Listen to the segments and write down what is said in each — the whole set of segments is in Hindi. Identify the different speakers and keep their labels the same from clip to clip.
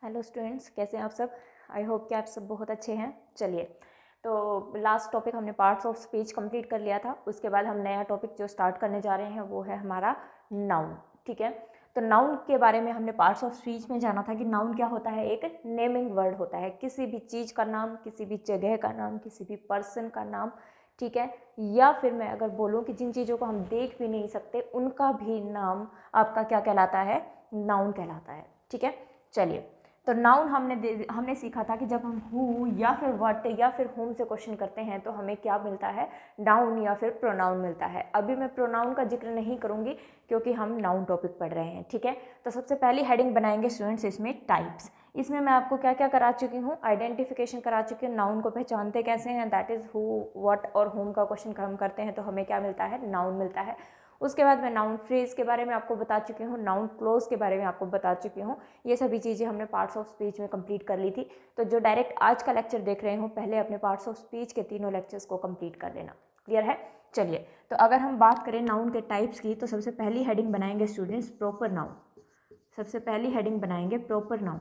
Speaker 1: हेलो स्टूडेंट्स, कैसे हैं आप सब। आई होप कि आप सब बहुत अच्छे हैं। चलिए, तो लास्ट टॉपिक हमने पार्ट्स ऑफ स्पीच कंप्लीट कर लिया था। उसके बाद हम नया टॉपिक जो स्टार्ट करने जा रहे हैं वो है हमारा नाउन। ठीक है, तो नाउन के बारे में हमने पार्ट्स ऑफ स्पीच में जाना था कि नाउन क्या होता है। एक नेमिंग वर्ड होता है, किसी भी चीज़ का नाम, किसी भी जगह का नाम, किसी भी पर्सन का नाम। ठीक है, या फिर मैं अगर बोलूँ कि जिन चीज़ों को हम देख भी नहीं सकते उनका भी नाम आपका क्या कहलाता है, नाउन कहलाता है। ठीक है, चलिए, तो नाउन हमने सीखा था कि जब हम हु या फिर व्हाट या फिर होम से क्वेश्चन करते हैं तो हमें क्या मिलता है, नाउन या फिर प्रोनाउन मिलता है। अभी मैं प्रोनाउन का जिक्र नहीं करूंगी क्योंकि हम नाउन टॉपिक पढ़ रहे हैं। ठीक है, तो सबसे पहली हेडिंग बनाएंगे स्टूडेंट्स इसमें टाइप्स। इसमें मैं आपको क्या क्या करा चुकी हूँ, आइडेंटिफिकेशन करा चुकी हूँ, नाउन को पहचानते कैसे हैं, दैट इज़ हु व्हाट और होम का क्वेश्चन हम करते हैं तो हमें क्या मिलता है, नाउन मिलता है। उसके बाद मैं नाउन फ्रेज के बारे में आपको बता चुकी हूँ, नाउन क्लोज के बारे में आपको बता चुकी हूँ। ये सभी चीज़ें हमने पार्ट्स ऑफ स्पीच में कंप्लीट कर ली थी। तो जो डायरेक्ट आज का लेक्चर देख रहे हो, पहले अपने पार्ट्स ऑफ स्पीच के तीनों लेक्चर्स को कंप्लीट कर लेना। क्लियर है। चलिए, तो अगर हम बात करें नाउन के टाइप्स की तो सबसे पहली हेडिंग बनाएंगे स्टूडेंट्स प्रॉपर नाउन। सबसे पहली हेडिंग बनाएंगे प्रॉपर नाउन।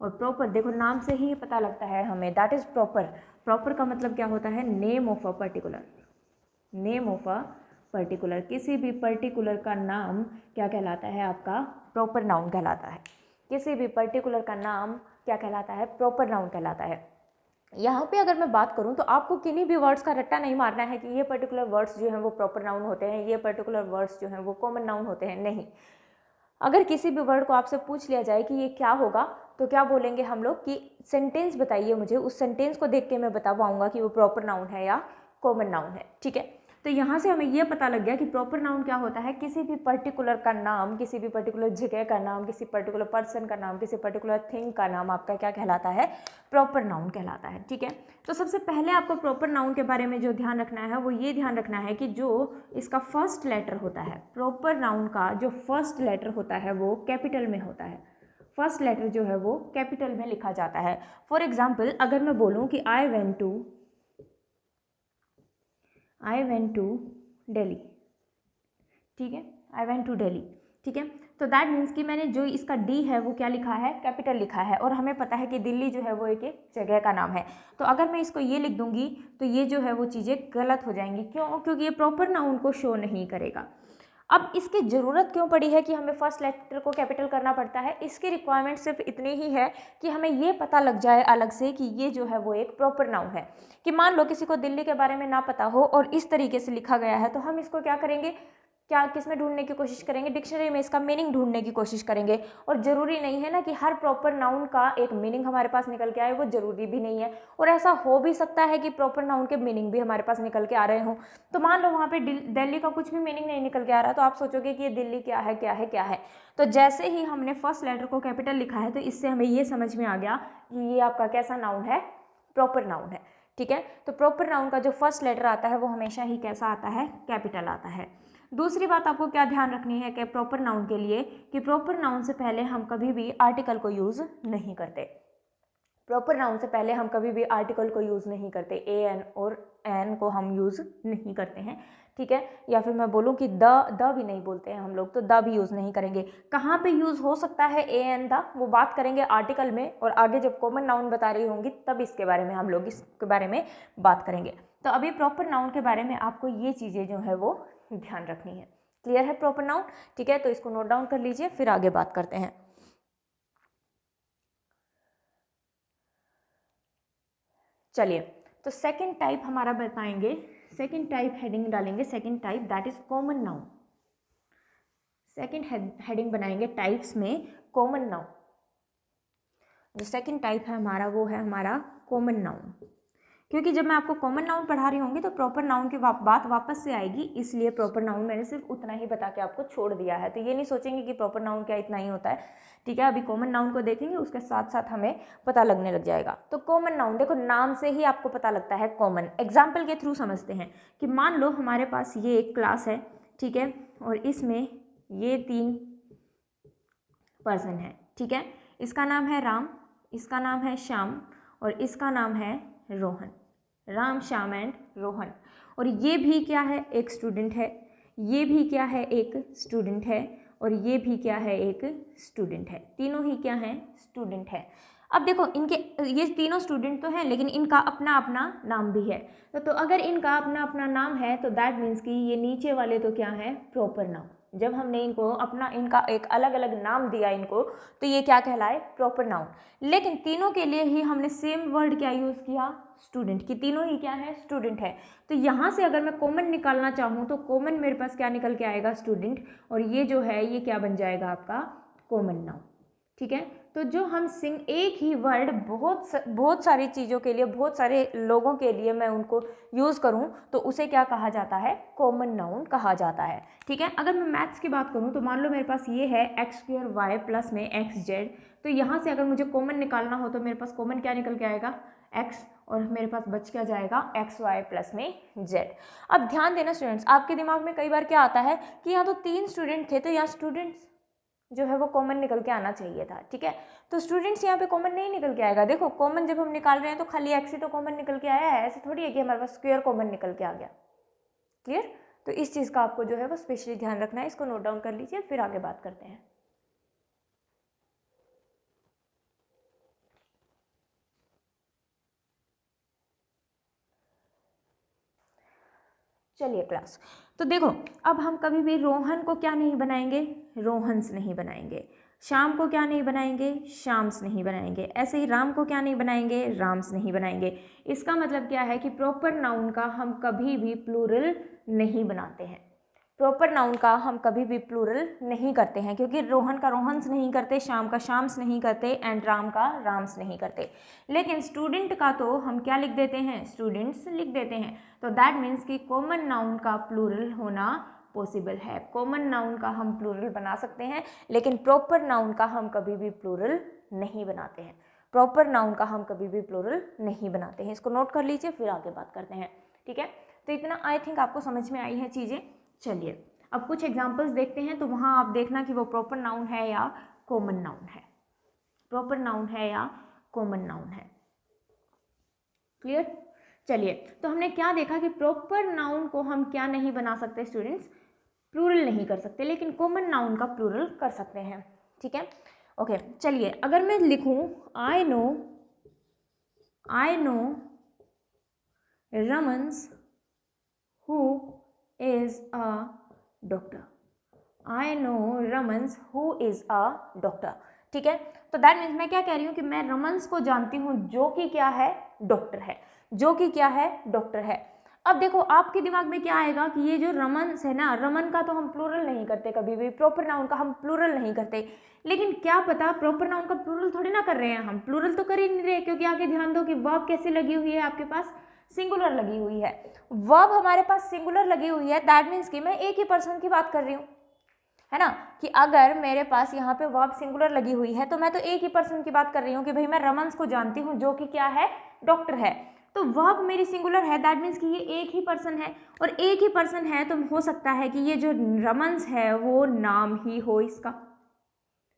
Speaker 1: और प्रॉपर देखो, नाम से ही पता लगता है हमें, दैट इज प्रॉपर। प्रॉपर का मतलब क्या होता है, name of a particular, name of a particular. किसी भी पर्टिकुलर का नाम क्या कहलाता है, आपका प्रॉपर नाउन कहलाता है। किसी भी पर्टिकुलर का नाम क्या कहलाता है, प्रॉपर नाउन कहलाता है। यहाँ पे अगर मैं बात करूँ तो आपको किन्हीं भी वर्ड्स का रट्टा नहीं मारना है कि ये पर्टिकुलर वर्ड्स जो हैं वो प्रॉपर नाउन होते हैं, ये पर्टिकुलर वर्ड्स जो हैं वो कॉमन नाउन होते हैं। नहीं, अगर किसी भी वर्ड को आपसे पूछ लिया जाए कि ये क्या होगा तो क्या बोलेंगे हम लोग कि सेंटेंस बताइए मुझे, उस सेंटेंस को देख के मैं बता पाऊंगा कि वो प्रॉपर नाउन है या कॉमन नाउन है। ठीक है, तो यहाँ से हमें ये पता लग गया कि प्रॉपर नाउन क्या होता है, किसी भी पर्टिकुलर का नाम, किसी भी पर्टिकुलर जगह का नाम, किसी पर्टिकुलर पर्सन का नाम, किसी पर्टिकुलर थिंग का नाम आपका क्या कहलाता है, प्रॉपर नाउन कहलाता है। ठीक है, तो सबसे पहले आपको प्रॉपर नाउन के बारे में जो ध्यान रखना है वो ये ध्यान रखना है कि जो इसका फर्स्ट लेटर होता है, प्रॉपर नाउन का जो फर्स्ट लेटर होता है वो कैपिटल में होता है। फर्स्ट लेटर जो है वो कैपिटल में लिखा जाता है। फॉर एग्जाम्पल, अगर मैं बोलूँ कि आई वेंट टू दिल्ली, ठीक है, आई वेंट टू दिल्ली। ठीक है, तो दैट मीन्स कि मैंने जो इसका डी है वो क्या लिखा है, कैपिटल लिखा है। और हमें पता है कि दिल्ली जो है वो एक जगह का नाम है। तो अगर मैं इसको ये लिख दूंगी तो ये जो है वो चीज़ें गलत हो जाएंगी। क्यों? क्योंकि ये प्रॉपर नाउन को शो नहीं करेगा। अब इसकी ज़रूरत क्यों पड़ी है कि हमें फर्स्ट लेटर को कैपिटल करना पड़ता है, इसकी रिक्वायरमेंट सिर्फ इतनी ही है कि हमें ये पता लग जाए अलग से कि ये जो है वो एक प्रॉपर नाउन है। कि मान लो किसी को दिल्ली के बारे में ना पता हो और इस तरीके से लिखा गया है तो हम इसको क्या करेंगे, क्या किसमें ढूंढने की कोशिश करेंगे, डिक्शनरी में इसका मीनिंग ढूंढने की कोशिश करेंगे। और ज़रूरी नहीं है ना कि हर प्रॉपर नाउन का एक मीनिंग हमारे पास निकल के आए, वो ज़रूरी भी नहीं है। और ऐसा हो भी सकता है कि प्रॉपर नाउन के मीनिंग भी हमारे पास निकल के आ रहे हों। तो मान लो वहाँ पे दिल्ली का कुछ भी मीनिंग नहीं निकल के आ रहा तो आप सोचोगे कि ये दिल्ली क्या है क्या है क्या है। तो जैसे ही हमने फर्स्ट लेटर को कैपिटल लिखा है तो इससे हमें ये समझ में आ गया कि ये आपका कैसा नाउन है, प्रॉपर नाउन है। ठीक है, तो प्रॉपर नाउन का जो फर्स्ट लेटर आता है वो हमेशा ही कैसा आता है, कैपिटल आता है। दूसरी बात आपको क्या ध्यान रखनी है कि प्रॉपर नाउन के लिए, कि प्रॉपर नाउन से पहले हम कभी भी आर्टिकल को यूज़ नहीं करते। प्रॉपर नाउन से पहले हम कभी भी आर्टिकल को यूज़ नहीं करते, ए एन और एन को हम यूज़ नहीं करते हैं। ठीक है, या फिर मैं बोलूँ कि द भी नहीं बोलते हैं हम लोग, तो द भी यूज़ नहीं करेंगे। कहाँ पे यूज़ हो सकता है ए एन द, वो बात करेंगे आर्टिकल में, और आगे जब कॉमन नाउन बता रही होंगी तब इसके बारे में हम लोग इसके बारे में बात करेंगे। तो अभी प्रॉपर नाउन के बारे में आपको ये चीज़ें जो है वो ध्यान रखनी है। क्लियर है प्रॉपर नाउन? ठीक है, तो इसको नोट डाउन कर लीजिए, फिर आगे बात करते हैं। चलिए, तो सेकंड टाइप हमारा बताएंगे, सेकंड टाइप हेडिंग डालेंगे, second type that is common noun. Second heading बनाएंगे टाइप्स में कॉमन नाउन। जो सेकंड टाइप है हमारा वो है हमारा कॉमन नाउन। क्योंकि जब मैं आपको कॉमन नाउन पढ़ा रही होंगी तो प्रॉपर नाउन की बात वापस से आएगी, इसलिए प्रॉपर नाउन मैंने सिर्फ उतना ही बता के आपको छोड़ दिया है। तो ये नहीं सोचेंगे कि प्रॉपर नाउन क्या इतना ही होता है। ठीक है, अभी कॉमन नाउन को देखेंगे, उसके साथ साथ हमें पता लगने लग जाएगा। तो कॉमन नाउन देखो, नाम से ही आपको पता लगता है कॉमन। एग्जाम्पल के थ्रू समझते हैं कि मान लो हमारे पास ये एक क्लास है, ठीक है, और इसमें ये 3 पर्सन है। ठीक है, इसका नाम है राम, इसका नाम है श्याम और इसका नाम है रोहन। राम, श्याम एंड रोहन। और ये भी क्या है, एक स्टूडेंट है, ये भी क्या है, एक स्टूडेंट है, और ये भी क्या है, एक स्टूडेंट है। तीनों ही क्या हैं, स्टूडेंट है। अब देखो इनके, ये तीनों स्टूडेंट तो हैं लेकिन इनका अपना अपना नाम भी है। तो अगर इनका अपना अपना नाम है तो दैट मीन्स कि ये नीचे वाले तो क्या है, प्रॉपर नाउन। जब हमने इनको अपना, इनका एक अलग अलग नाम दिया इनको, तो ये क्या कहलाए, प्रॉपर नाउन। लेकिन तीनों के लिए ही हमने सेम वर्ड क्या यूज़ किया, स्टूडेंट, की तीनों ही क्या है, स्टूडेंट है। तो यहाँ से अगर मैं कॉमन निकालना चाहूँ तो कॉमन मेरे पास क्या निकल के आएगा, स्टूडेंट, और ये जो है ये क्या बन जाएगा आपका, कॉमन नाउन। ठीक है, तो जो हम एक ही वर्ड बहुत सारी चीज़ों के लिए, बहुत सारे लोगों के लिए मैं उनको यूज़ करूं तो उसे क्या कहा जाता है, कॉमन नाउन कहा जाता है। ठीक है, अगर मैं मैथ्स की बात करूं तो मान लो मेरे पास ये है x² y प्लस में xz, तो यहाँ से अगर मुझे कॉमन निकालना हो तो मेरे पास कॉमन क्या निकल के आएगा, x, और मेरे पास बच क्या जाएगा, xy प्लस में z। अब ध्यान देना स्टूडेंट्स, आपके दिमाग में कई बार क्या आता है कि यहाँ तो 3 स्टूडेंट थे, तो यहाँ स्टूडेंट्स जो है वो कॉमन निकल के आना चाहिए था। ठीक है, तो स्टूडेंट्स यहाँ पे कॉमन नहीं निकल के आएगा। देखो कॉमन जब हम निकाल रहे हैं तो खाली एक्स ही तो कॉमन निकल के आया है, ऐसे थोड़ी है कि हमारे पास स्क्वायर कॉमन निकल के आ गया। क्लियर, तो इस चीज़ का आपको जो है वो स्पेशली ध्यान रखना है, इसको नोट डाउन कर लीजिए, फिर आगे बात करते हैं। चलिए क्लास, तो देखो अब हम कभी भी रोहन को क्या नहीं बनाएंगे, रोहन्स नहीं बनाएंगे। शाम को क्या नहीं बनाएंगे, शाम्स नहीं बनाएंगे। ऐसे ही राम को क्या नहीं बनाएंगे, राम्स नहीं बनाएंगे। इसका मतलब क्या है कि प्रॉपर नाउन का हम कभी भी प्लूरल नहीं बनाते हैं। प्रॉपर नाउन का हम कभी भी प्लूरल नहीं करते हैं, क्योंकि रोहन का रोहन्स नहीं करते, शाम का शाम्स नहीं करते, एंड राम का राम्स नहीं करते। लेकिन स्टूडेंट का तो हम क्या लिख देते हैं, स्टूडेंट्स लिख देते हैं। तो दैट मीन्स कि कॉमन नाउन का प्लूरल होना पॉसिबल है। कॉमन नाउन का हम प्लूरल बना सकते हैं, लेकिन प्रॉपर नाउन का हम कभी भी प्लूरल नहीं बनाते हैं। प्रॉपर नाउन का हम कभी भी प्लूरल नहीं बनाते हैं। इसको नोट कर लीजिए, फिर आगे बात करते हैं। ठीक है, तो इतना आई थिंक आपको समझ में आई है चीज़ें। चलिए अब कुछ एग्जाम्पल्स देखते हैं, तो वहाँ आप देखना कि वो प्रॉपर नाउन है या कॉमन नाउन है, प्रॉपर नाउन है या कॉमन नाउन है। क्लियर, चलिए तो हमने क्या देखा कि प्रॉपर नाउन को हम क्या नहीं बना सकते स्टूडेंट्स, प्लूरल नहीं कर सकते, लेकिन कॉमन नाउन का प्लूरल कर सकते हैं। ठीक है, ओके, चलिए अगर मैं लिखूं I know Ramans who is a doctor, I know Ramans who is a doctor. ठीक है, तो दैट मीन्स मैं क्या कह रही हूँ कि मैं रमन्स को जानती हूँ जो कि क्या है, डॉक्टर है, जो कि क्या है, डॉक्टर है। अब देखो आपके दिमाग में क्या आएगा कि ये जो रमन्स है ना, रमन का तो हम प्लूरल नहीं करते कभी भी, प्रॉपर नाउन का हम प्लूरल नहीं करते, लेकिन क्या पता प्रॉपर नाउन का प्लूरल थोड़ी ना कर रहे हैं हम, प्लूरल तो कर ही नहीं रहे, क्योंकि आगे ध्यान दो कि वर्ब कैसे लगी हुई है, आपके पास सिंगुलर लगी हुई है। वर्ब हमारे पास सिंगुलर लगी हुई है, दैट मीन्स कि मैं एक ही पर्सन की बात कर रही हूँ, है ना, कि अगर मेरे पास यहाँ पे वर्ब सिंगुलर लगी हुई है तो मैं तो एक ही पर्सन की बात कर रही हूँ कि भाई मैं रमन्स को जानती हूँ जो कि क्या है, डॉक्टर है। तो वर्ब मेरी सिंगुलर है, दैट मीन्स कि ये एक ही पर्सन है, और एक ही पर्सन है तो हो सकता है कि ये जो रमन्स है वो नाम ही हो इसका,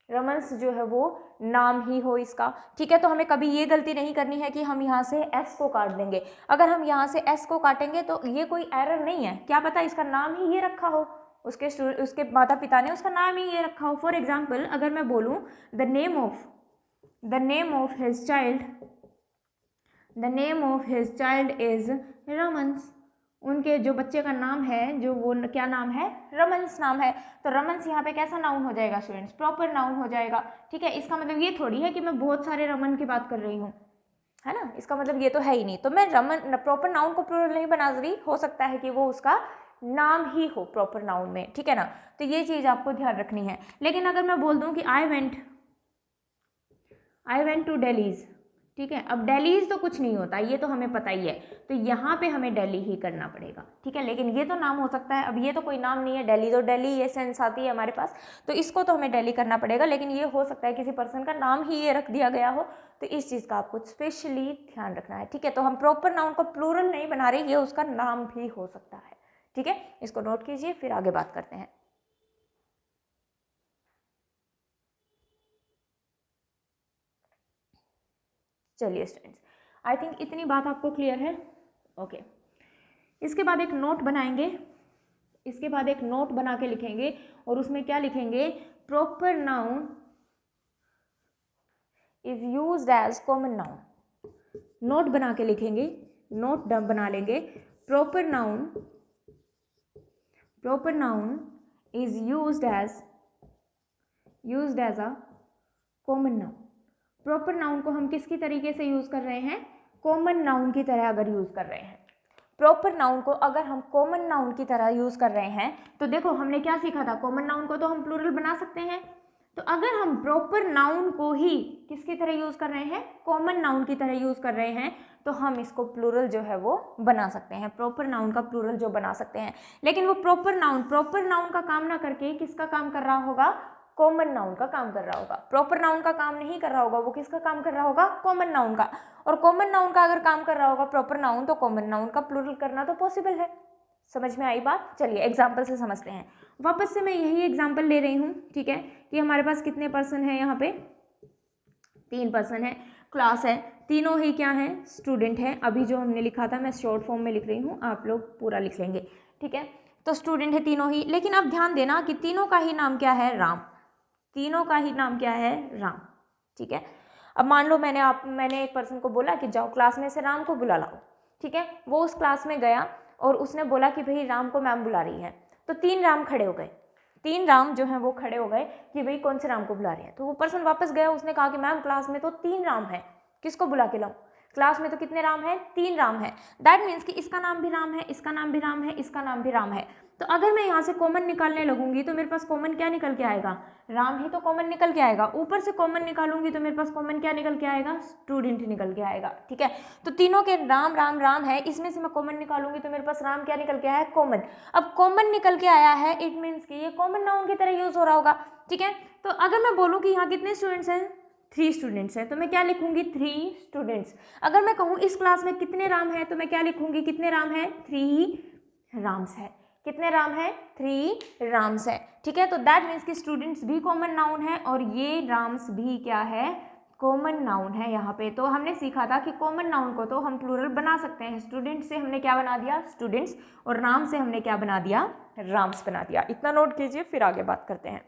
Speaker 1: रमन्स जो है वो नाम ही हो इसका। ठीक है, तो हमें कभी ये गलती नहीं करनी है कि हम यहाँ से एस को काट देंगे। अगर हम यहाँ से एस को काटेंगे तो ये कोई एरर नहीं है, क्या पता इसका नाम ही ये रखा हो, उसके माता पिता ने उसका नाम ही ये रखा हो। फॉर एग्जाम्पल अगर मैं बोलूँ the name of his child is Ramans, उनके जो बच्चे का नाम है, जो वो क्या नाम है, रमन्स नाम है। तो रमन्स यहाँ पे कैसा नाउन हो जाएगा स्टूडेंट्स, प्रॉपर नाउन हो जाएगा। ठीक है, इसका मतलब ये थोड़ी है कि मैं बहुत सारे रमन की बात कर रही हूँ, है ना, इसका मतलब ये तो है ही नहीं। तो मैं रमन प्रॉपर नाउन को प्लूरल नहीं बना रही, हो सकता है कि वो उसका नाम ही हो प्रॉपर नाउन में। ठीक है ना, तो ये चीज़ आपको ध्यान रखनी है। लेकिन अगर मैं बोल दूँ कि आई वेंट टू डेलीज, ठीक है, अब डेलीज तो कुछ नहीं होता, ये तो हमें पता ही है, तो यहाँ पे हमें दिल्ली ही करना पड़ेगा। ठीक है, लेकिन ये तो नाम हो सकता है, अब ये तो कोई नाम नहीं है, दिल्ली तो दिल्ली ये सेंस आती है हमारे पास, तो इसको तो हमें दिल्ली करना पड़ेगा। लेकिन ये हो सकता है किसी पर्सन का नाम ही ये रख दिया गया हो, तो इस चीज़ का आपको स्पेशली ध्यान रखना है। ठीक है, तो हम प्रॉपर नाउन को प्लूरल नहीं बना रहे, ये उसका नाम भी हो सकता है। ठीक है, इसको नोट कीजिए, फिर आगे बात करते हैं। चलिए स्टूडेंट्स, आई थिंक इतनी बात आपको क्लियर है। ओके, इसके बाद एक नोट बनाएंगे, इसके बाद एक नोट बना के लिखेंगे और उसमें क्या लिखेंगे, proper noun is used as common noun. Note बना के लिखेंगे, नोट बना लेंगे, proper noun is used as a common noun. Proper noun को हम किसकी तरीके से यूज कर रहे हैं, कॉमन नाउन की तरह अगर यूज कर रहे हैं, प्रॉपर नाउन को अगर हम कॉमन नाउन की तरह यूज कर रहे हैं, तो देखो हमने क्या सीखा था, कॉमन नाउन को तो हम प्लूरल बना सकते हैं। तो अगर हम प्रॉपर नाउन को ही किसकी तरह यूज कर रहे हैं, कॉमन नाउन की तरह यूज कर रहे हैं, तो हम इसको प्लूरल जो है वो बना सकते हैं, प्रॉपर नाउन का प्लूरल जो बना सकते हैं। लेकिन वो प्रॉपर नाउन का काम ना करके किसका काम कर रहा होगा, कॉमन नाउन का काम कर रहा होगा। प्रॉपर नाउन का काम नहीं कर रहा होगा, वो किसका काम कर रहा होगा, कॉमन नाउन का। और कॉमन नाउन का अगर काम कर रहा होगा प्रॉपर नाउन, तो कॉमन नाउन का प्लूरल करना तो पॉसिबल है। समझ में आई बात? चलिए एग्जाम्पल से समझते हैं। वापस से मैं यही एग्जाम्पल ले रही हूँ, ठीक है, कि हमारे पास कितने पर्सन है, यहाँ पे 3 पर्सन है, क्लास है, तीनों ही क्या है, स्टूडेंट है। अभी जो हमने लिखा था मैं शॉर्ट फॉर्म में लिख रही हूँ, आप लोग पूरा लिख लेंगे, ठीक है। तो स्टूडेंट है तीनों ही, लेकिन अब ध्यान देना कि तीनों का ही नाम क्या है, राम। तीनों का ही नाम क्या है, राम, ठीक है। अब मान लो मैंने एक पर्सन को बोला कि जाओ क्लास में से राम को बुला लाओ, ठीक है। वो उस क्लास में गया और उसने बोला कि भाई राम को मैम बुला रही है, तो 3 राम खड़े हो गए, 3 राम जो है वो खड़े हो गए कि भाई कौन से राम को बुला रही है। तो वो पर्सन वापस गया, उसने कहा कि मैम क्लास में तो 3 राम है, किसको बुला के लाऊं, क्लास में तो कितने राम है, 3 राम है। दैट मीन्स कि इसका नाम भी राम है, इसका नाम भी राम है, इसका नाम भी राम है। तो अगर मैं यहाँ से कॉमन निकालने लगूंगी तो मेरे पास कॉमन क्या निकल के आएगा, राम ही तो कॉमन निकल के आएगा। ऊपर से कॉमन निकालूंगी तो मेरे पास कॉमन क्या निकल के आएगा, स्टूडेंट निकल के आएगा, ठीक है। तो तीनों के राम राम राम है, इसमें से मैं कॉमन निकालूंगी तो मेरे पास राम क्या निकल के आया है, कॉमन। अब कॉमन निकल के आया है, इट मीन्स कि ये कॉमन नाउन की तरह यूज हो रहा होगा, ठीक है। तो अगर मैं बोलूँ कि यहाँ कितने स्टूडेंट्स हैं, 3 स्टूडेंट्स हैं, तो मैं क्या लिखूंगी, 3 स्टूडेंट्स। अगर मैं कहूँ इस क्लास में कितने राम हैं, तो मैं क्या लिखूंगी, कितने राम है, 3 राम्स है। कितने राम है, 3 राम्स है, ठीक है। तो दैट मीन्स कि स्टूडेंट्स भी कॉमन नाउन है और ये राम्स भी क्या है, कॉमन नाउन है यहाँ पे। तो हमने सीखा था कि कॉमन नाउन को तो हम प्लूरल बना सकते हैं। स्टूडेंट से हमने क्या बना दिया, स्टूडेंट्स, और राम से हमने क्या बना दिया, राम्स बना दिया। इतना नोट कीजिए, फिर आगे बात करते हैं।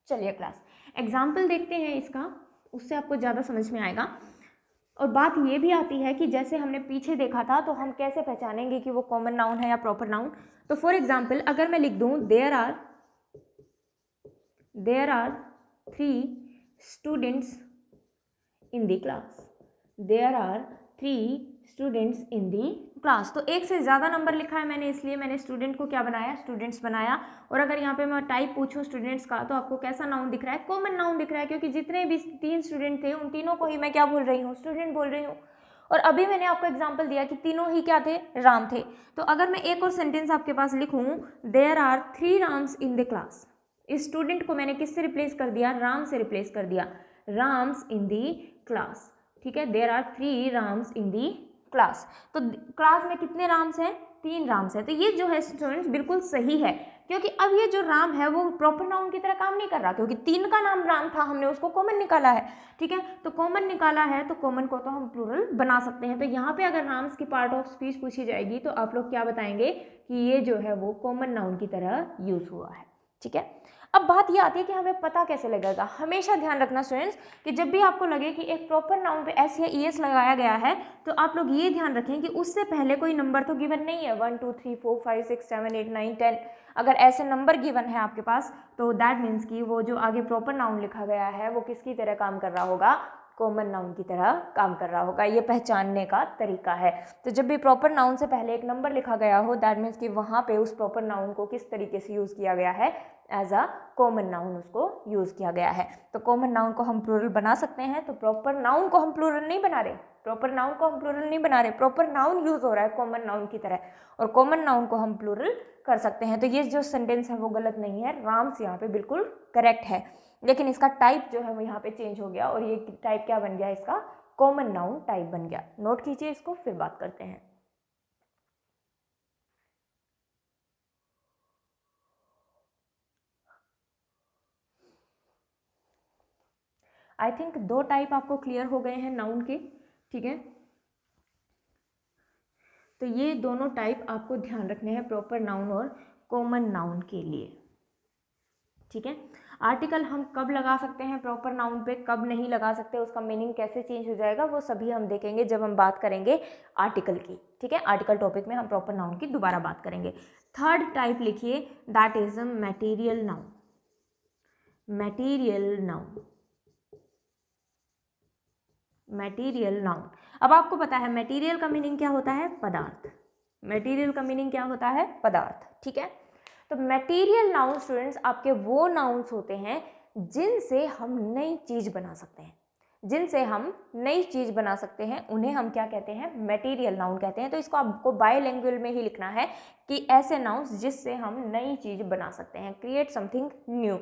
Speaker 1: चलिए क्लास एग्जाम्पल देखते हैं इसका, उससे आपको ज़्यादा समझ में आएगा। और बात ये भी आती है कि जैसे हमने पीछे देखा था, तो हम कैसे पहचानेंगे कि वो कॉमन नाउन है या प्रॉपर नाउन। तो फॉर एग्जाम्पल अगर मैं लिख दूं there are 3 students in the class, there are 3 students in the class. तो एक से ज़्यादा नंबर लिखा है मैंने, इसलिए मैंने स्टूडेंट को क्या बनाया, स्टूडेंट्स बनाया। और अगर यहाँ पे मैं टाइप पूछूं स्टूडेंट्स का, तो आपको कैसा नाउन दिख रहा है, कॉमन नाउन दिख रहा है, क्योंकि जितने भी 3 स्टूडेंट थे उन तीनों को ही मैं क्या बोल रही हूँ, स्टूडेंट बोल रही हूँ। और अभी मैंने आपको एग्जाम्पल दिया कि तीनों ही क्या थे, राम थे। तो अगर मैं एक और सेंटेंस आपके पास लिखूँ, there are 3 Rams in the class, इस स्टूडेंट को मैंने किससे रिप्लेस कर दिया, राम से रिप्लेस कर दिया, राम्स इन दी क्लास, ठीक है। There are 3 Rams in the class. तो क्लास में कितने राम्स हैं, 3 राम्स हैं। तो ये जो है स्टूडेंट्स बिल्कुल सही है, क्योंकि अब ये जो राम है वो प्रॉपर नाउन की तरह काम नहीं कर रहा, क्योंकि 3 का नाम राम था, हमने उसको कॉमन निकाला है, ठीक है। तो कॉमन निकाला है, तो कॉमन को तो हम प्लूरल बना सकते हैं। तो यहाँ पे अगर राम्स की पार्ट ऑफ स्पीच पूछी जाएगी, तो आप लोग क्या बताएंगे कि ये जो है वो कॉमन नाउन की तरह यूज हुआ है, ठीक है। अब बात ये आती है कि हमें पता कैसे लगेगा। हमेशा ध्यान रखना स्टूडेंट्स कि जब भी आपको लगे कि एक प्रॉपर नाउन पे एस या ईएस लगाया गया है, तो आप लोग ये ध्यान रखें कि उससे पहले कोई नंबर तो गिवन नहीं है, 1 2 3 4 5 6 7 8 9 10। अगर ऐसे नंबर गिवन है आपके पास, तो दैट मीन्स कि वो जो आगे प्रॉपर नाउन लिखा गया है वो किसकी तरह काम कर रहा होगा, कॉमन नाउन की तरह काम कर रहा होगा। ये पहचानने का तरीका है। तो जब भी प्रॉपर नाउन से पहले एक नंबर लिखा गया हो, दैट मीन्स कि वहाँ पे उस प्रॉपर नाउन को किस तरीके से यूज़ किया गया है, एज अ कॉमन नाउन उसको यूज़ किया गया है। तो कॉमन नाउन को हम प्लूरल बना सकते हैं। तो प्रॉपर नाउन को हम प्लूरल नहीं बना रहे, प्रॉपर नाउन को हम प्लूरल नहीं बना रहे, प्रॉपर नाउन यूज़ हो रहा है कॉमन नाउन की तरह, और कॉमन नाउन को हम प्लूरल कर सकते हैं। तो ये जो सेंटेंस है वो गलत नहीं है, राम्स यहाँ पे बिल्कुल करेक्ट है, लेकिन इसका टाइप जो है वो यहाँ पे चेंज हो गया, और ये टाइप क्या बन गया, इसका कॉमन नाउन टाइप बन गया। नोट कीजिए इसको, फिर बात करते हैं। आई थिंक 2 टाइप आपको क्लियर हो गए हैं नाउन के, ठीक है। तो ये दोनों टाइप आपको ध्यान रखने हैं प्रॉपर नाउन और कॉमन नाउन के लिए, ठीक है। आर्टिकल हम कब लगा सकते हैं प्रॉपर नाउन पे, कब नहीं लगा सकते, उसका मीनिंग कैसे चेंज हो जाएगा, वो सभी हम देखेंगे जब हम बात करेंगे आर्टिकल की, ठीक है। आर्टिकल टॉपिक में हम प्रॉपर नाउन की दोबारा बात करेंगे। थर्ड टाइप लिखिए, that is material noun. Material noun, material noun. अब आपको पता है मटेरियल का मीनिंग क्या होता है, पदार्थ। मटेरियल का मीनिंग क्या होता है, पदार्थ, ठीक है। तो मटेरियल नाउन स्टूडेंट्स आपके वो नाउन्स होते हैं जिनसे हम नई चीज बना सकते हैं, जिनसे हम नई चीज बना सकते हैं, उन्हें हम क्या कहते हैं, मटेरियल नाउन कहते हैं। तो इसको आपको बायलैंग्वेज में ही लिखना है कि ऐसे नाउन्स जिससे हम नई चीज बना सकते हैं, क्रिएट समथिंग न्यू,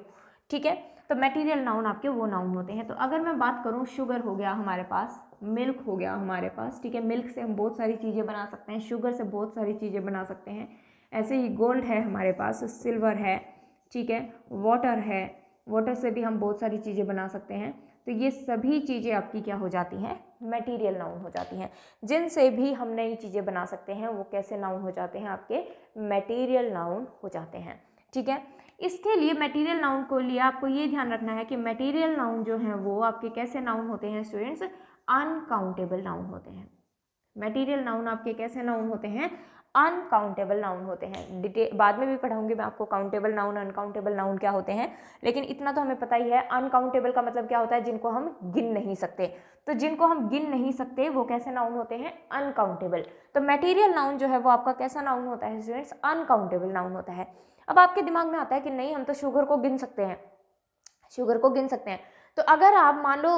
Speaker 1: ठीक है। तो मटेरियल नाउन आपके वो नाउन होते हैं। तो अगर मैं बात करूँ, शुगर हो गया हमारे पास, मिल्क हो गया हमारे पास, ठीक है। मिल्क से हम बहुत सारी चीज़ें बना सकते हैं, शुगर से बहुत सारी चीज़ें बना सकते हैं। ऐसे ही गोल्ड है हमारे पास, सिल्वर है, ठीक है, वाटर है, वाटर से भी हम बहुत सारी चीज़ें बना सकते हैं। तो ये सभी चीज़ें आपकी क्या हो जाती हैं, मटेरियल नाउन हो जाती हैं। जिनसे भी हम नई चीज़ें बना सकते हैं वो कैसे नाउन हो जाते हैं, आपके मटेरियल नाउन हो जाते हैं, ठीक है। इसके लिए मटेरियल नाउन को लिए आपको ये ध्यान रखना है कि मटेरियल नाउन जो है वो आपके कैसे नाउन होते हैं स्टूडेंट्स, अनकाउंटेबल नाउन होते हैं। मटेरियल नाउन आपके कैसे नाउन होते हैं, अनकाउंटेबल नाउन होते हैं। डिटेल बाद में भी पढ़ाऊंगी मैं आपको काउंटेबल नाउन, अनकाउंटेबल नाउन क्या होते हैं, लेकिन इतना तो हमें पता ही है। अनकाउंटेबल का मतलब क्या होता है, जिनको हम गिन नहीं सकते। तो जिनको हम गिन नहीं सकते वो कैसे नाउन होते हैं, अनकाउंटेबल। तो मटेरियल नाउन जो है वो आपका कैसा नाउन होता है स्टूडेंट्स, अनकाउंटेबल नाउन होता है। अब आपके दिमाग में आता है कि नहीं हम तो शुगर को गिन सकते हैं, शुगर को गिन सकते हैं। तो अगर आप मान लो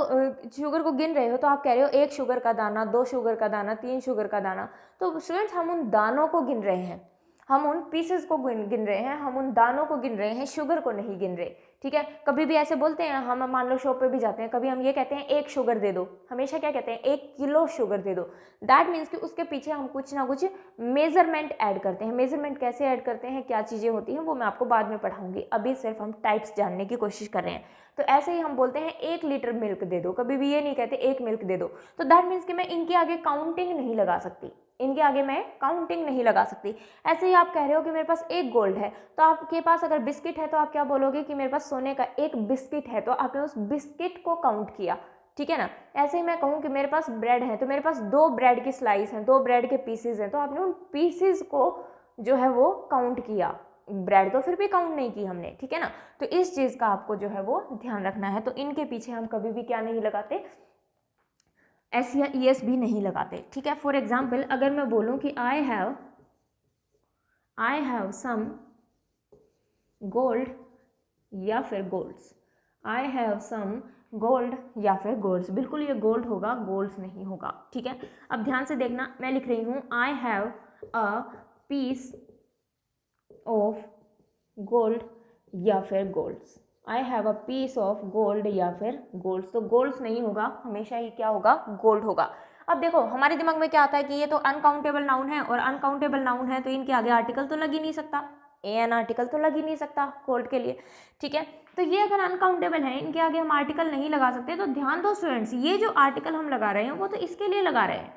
Speaker 1: शुगर को गिन रहे हो, तो आप कह रहे हो 1 शुगर का दाना, 2 शुगर का दाना, 3 शुगर का दाना। तो स्टूडेंट्स हम उन दानों को गिन रहे हैं, हम उन पीसेस को गिन रहे हैं, हम उन दानों को गिन रहे हैं, शुगर को नहीं गिन रहे, ठीक है। कभी भी ऐसे बोलते हैं, हम मान लो शॉप पे भी जाते हैं, कभी हम ये कहते हैं 1 शुगर दे दो, हमेशा क्या कहते हैं 1 किलो शुगर दे दो। दैट मीन्स कि उसके पीछे हम कुछ ना कुछ मेजरमेंट ऐड करते हैं। मेजरमेंट कैसे ऐड करते हैं, क्या चीज़ें होती हैं, वो मैं आपको बाद में पढ़ाऊंगी, अभी सिर्फ हम टाइप्स जानने की कोशिश कर रहे हैं। तो ऐसे ही हम बोलते हैं 1 लीटर मिल्क दे दो, कभी भी ये नहीं कहते 1 मिल्क दे दो। तो दैट मीन्स कि मैं इनके आगे काउंटिंग नहीं लगा सकती, इनके आगे मैं काउंटिंग नहीं लगा सकती। ऐसे ही आप कह रहे हो कि मेरे पास 1 गोल्ड है, तो आपके पास अगर बिस्किट है तो आप क्या बोलोगे कि मेरे पास सोने का 1 बिस्किट है, तो आपने उस बिस्किट को काउंट किया, ठीक है ना। ऐसे ही मैं कहूँ कि मेरे पास ब्रेड है, तो मेरे पास 2 ब्रेड की स्लाइस हैं, 2 ब्रेड के पीसेज हैं, तो आपने उन पीसेज को जो है वो काउंट किया, ब्रेड तो फिर भी काउंट नहीं की हमने, ठीक है ना। तो इस चीज़ का आपको जो है वो ध्यान रखना है। तो इनके पीछे हम कभी भी क्या नहीं लगाते, एस या ई एस भी नहीं लगाते, ठीक है। फॉर एग्जाम्पल अगर मैं बोलूँ कि आई हैव सम गोल्ड या फिर golds, I have some gold या फिर गोल्ड्स, बिल्कुल ये गोल्ड होगा, गोल्ड्स नहीं होगा, ठीक है। अब ध्यान से देखना, मैं लिख रही हूँ I have a piece of gold या फिर golds, I have a piece of gold या फिर गोल्ड्स। तो गोल्ड्स नहीं होगा, हमेशा ही क्या होगा, गोल्ड होगा। अब देखो हमारे दिमाग में क्या आता है कि ये तो अनकाउंटेबल नाउन है, और अनकाउंटेबल नाउन है तो इनके आगे आर्टिकल तो लग ही नहीं सकता, एन आर्टिकल तो लग ही नहीं सकता गोल्ड के लिए, ठीक है। तो ये अगर अनकाउंटेबल है, इनके आगे हम आर्टिकल नहीं लगा सकते। तो ध्यान दो स्टूडेंट्स, ये जो आर्टिकल हम लगा रहे हैं वो तो इसके लिए लगा रहे हैं,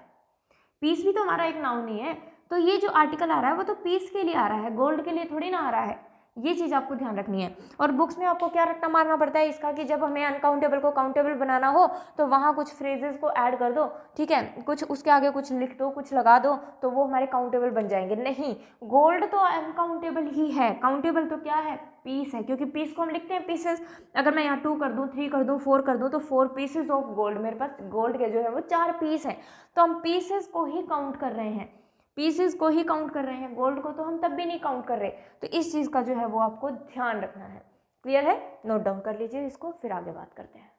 Speaker 1: पीस भी तो हमारा एक नाउन ही है, तो ये जो आर्टिकल आ रहा है वो तो पीस के लिए आ रहा है, गोल्ड के लिए थोड़ी ना आ रहा है। ये चीज़ आपको ध्यान रखनी है। और बुक्स में आपको क्या रट्टा मारना पड़ता है इसका, कि जब हमें अनकाउंटेबल को काउंटेबल बनाना हो तो वहाँ कुछ फ्रेजेस को ऐड कर दो, ठीक है, कुछ उसके आगे कुछ लिख दो, कुछ लगा दो, तो वो हमारे काउंटेबल बन जाएंगे। नहीं, गोल्ड तो अनकाउंटेबल ही है, काउंटेबल तो क्या है, पीस है, क्योंकि पीस को हम लिखते हैं पीसेस। अगर मैं यहाँ 2 कर दूँ, 3 कर दूँ, 4 कर दूँ, तो 4 पीसेस ऑफ गोल्ड, मेरे पास गोल्ड के जो है वो 4 पीस हैं। तो हम पीसेस को ही काउंट कर रहे हैं, पीसेस को ही काउंट कर रहे हैं, गोल्ड को तो हम तब भी नहीं काउंट कर रहे। तो इस चीज़ का जो है वो आपको ध्यान रखना है। क्लियर है, नोट डाउन कर लीजिए इसको, फिर आगे बात करते हैं।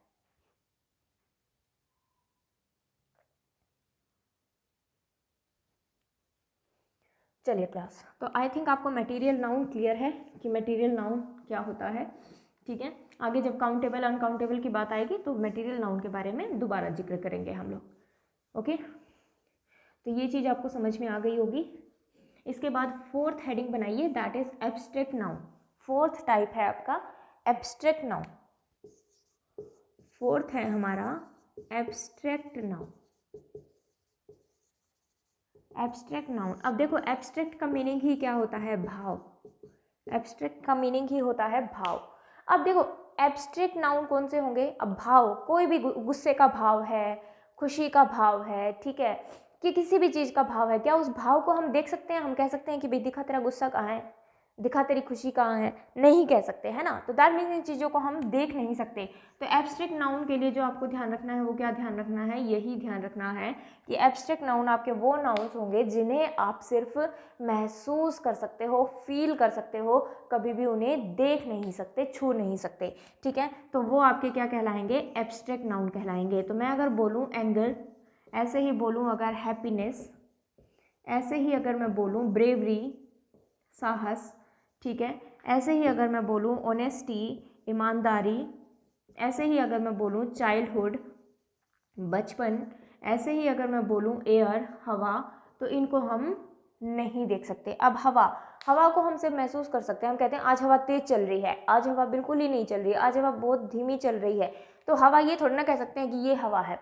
Speaker 1: चलिए क्लास, तो आई थिंक आपको मटेरियल नाउन क्लियर है कि मटेरियल नाउन क्या होता है, ठीक है। आगे जब काउंटेबल अनकाउंटेबल की बात आएगी तो मटेरियल नाउन के बारे में दोबारा जिक्र करेंगे हम लोग, ओके। तो ये चीज़ आपको समझ में आ गई होगी। इसके बाद 4th हेडिंग बनाइए, that is abstract noun. 4th type है आपका एब्स्ट्रैक्ट नाउन। फोर्थ है हमारा एब्स्ट्रैक्ट नाउन। एब्स्ट्रैक्ट नाउन, अब देखो एब्स्ट्रैक्ट का मीनिंग ही क्या होता है, भाव। एब्स्ट्रैक्ट का मीनिंग ही होता है भाव। अब देखो एब्स्ट्रैक्ट नाउन कौन से होंगे, अब भाव, कोई भी गुस्से का भाव है, खुशी का भाव है, ठीक है, कि किसी भी चीज़ का भाव है, क्या उस भाव को हम देख सकते हैं? हम कह सकते हैं कि भाई दिखा तेरा गुस्सा कहाँ है, दिखा तेरी खुशी कहाँ है, नहीं कह सकते, है ना। तो दैट मीन्स इन चीज़ों को हम देख नहीं सकते। तो एब्स्ट्रैक्ट नाउन के लिए जो आपको ध्यान रखना है वो क्या ध्यान रखना है, यही ध्यान रखना है कि एब्स्ट्रैक्ट नाउन आपके वो नाउन्स होंगे जिन्हें आप सिर्फ महसूस कर सकते हो, फील कर सकते हो, कभी भी उन्हें देख नहीं सकते, छू नहीं सकते, ठीक है। तो वो आपके क्या कहलाएंगे, एब्स्ट्रैक्ट नाउन कहलाएंगे। तो मैं अगर बोलूँ एंगर, ऐसे ही बोलूँ अगर हैप्पीनेस, ऐसे ही अगर मैं बोलूँ ब्रेवरी, साहस, ठीक है, ऐसे ही अगर मैं बोलूँ ऑनेस्टी, ईमानदारी, ऐसे ही अगर मैं बोलूँ चाइल्डहुड, बचपन, ऐसे ही अगर मैं बोलूँ एयर, हवा, तो इनको हम नहीं देख सकते। अब हवा, हवा को हम सिर्फ महसूस कर सकते हैं। हम कहते हैं आज हवा तेज चल रही है, आज हवा बिल्कुल ही नहीं चल रही है, आज हवा बहुत धीमी चल रही है। तो हवा ये थोड़ी ना कह सकते हैं कि ये हवा है,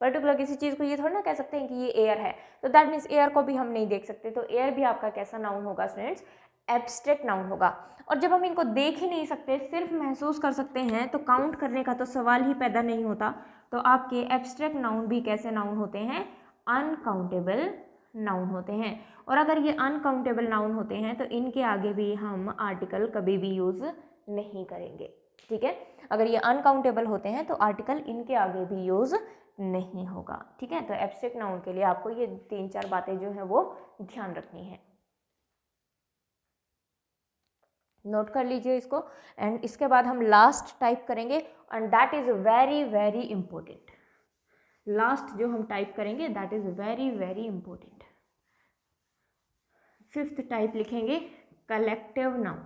Speaker 1: पर्टिकुलर किसी चीज़ को ये थोड़ी ना कह सकते हैं कि ये एयर है। तो दैट मीन्स एयर को भी हम नहीं देख सकते। तो एयर भी आपका कैसा नाउन होगा स्टूडेंट्स, एब्स्ट्रैक्ट नाउन होगा। और जब हम इनको देख ही नहीं सकते, सिर्फ महसूस कर सकते हैं, तो काउंट करने का तो सवाल ही पैदा नहीं होता। तो आपके एब्स्ट्रैक्ट नाउन भी कैसे नाउन होते हैं, अनकाउंटेबल नाउन होते हैं। और अगर ये अनकाउंटेबल नाउन होते हैं तो इनके आगे भी हम आर्टिकल कभी भी यूज़ नहीं करेंगे, ठीक है। अगर ये अनकाउंटेबल होते हैं तो आर्टिकल इनके आगे भी यूज़ नहीं होगा, ठीक है। तो एब्स्ट्रैक्ट नाउन के लिए आपको ये 3-4 बातें जो है वो ध्यान रखनी है, नोट कर लीजिए इसको। एंड इसके बाद हम लास्ट टाइप करेंगे and that is very very important. Last जो हम टाइप करेंगे that is very very important. 5th type लिखेंगे कलेक्टिव नाउन।